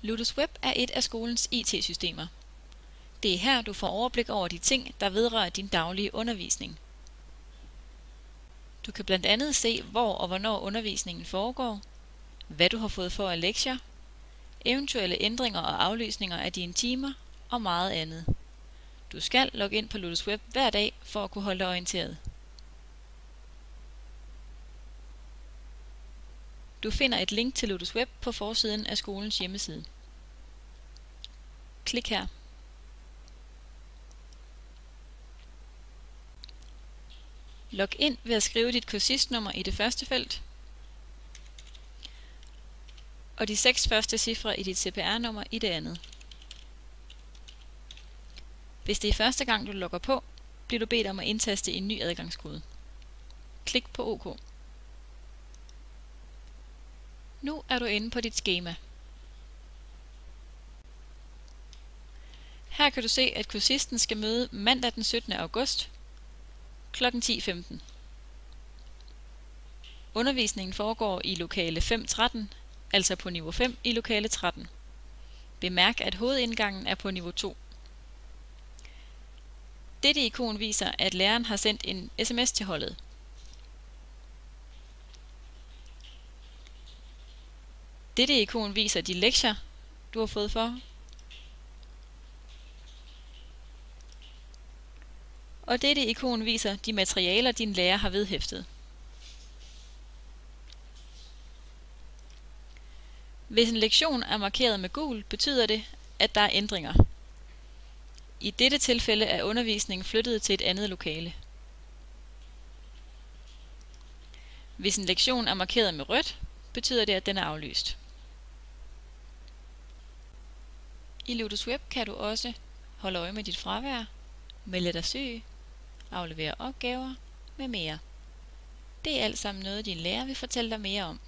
Ludus Web er et af skolens IT-systemer. Det er her, du får overblik over de ting, der vedrører din daglige undervisning. Du kan blandt andet se, hvor og hvornår undervisningen foregår, hvad du har fået for af lektier, eventuelle ændringer og aflysninger af dine timer og meget andet. Du skal logge ind på Ludus Web hver dag for at kunne holde dig orienteret. Du finder et link til Ludus Web på forsiden af skolens hjemmeside. Klik her. Log ind ved at skrive dit kursistnummer i det første felt og de 6 første cifre i dit CPR-nummer i det andet. Hvis det er første gang, du logger på, bliver du bedt om at indtaste en ny adgangskode. Klik på OK. Nu er du inde på dit skema. Her kan du se, at kursisten skal møde mandag den 17. august kl. 10:15. Undervisningen foregår i lokale 5.13, altså på niveau 5 i lokale 13. Bemærk, at hovedindgangen er på niveau 2. Dette ikon viser, at læreren har sendt en SMS til holdet. Dette ikon viser de lektier, du har fået for. Og dette ikon viser de materialer, din lærer har vedhæftet. Hvis en lektion er markeret med gul, betyder det, at der er ændringer. I dette tilfælde er undervisningen flyttet til et andet lokale. Hvis en lektion er markeret med rødt, betyder det, at den er aflyst. I Ludus Web kan du også holde øje med dit fravær, melde dig syg, aflevere opgaver med mere. Det er alt sammen noget, din lærer vil fortælle dig mere om.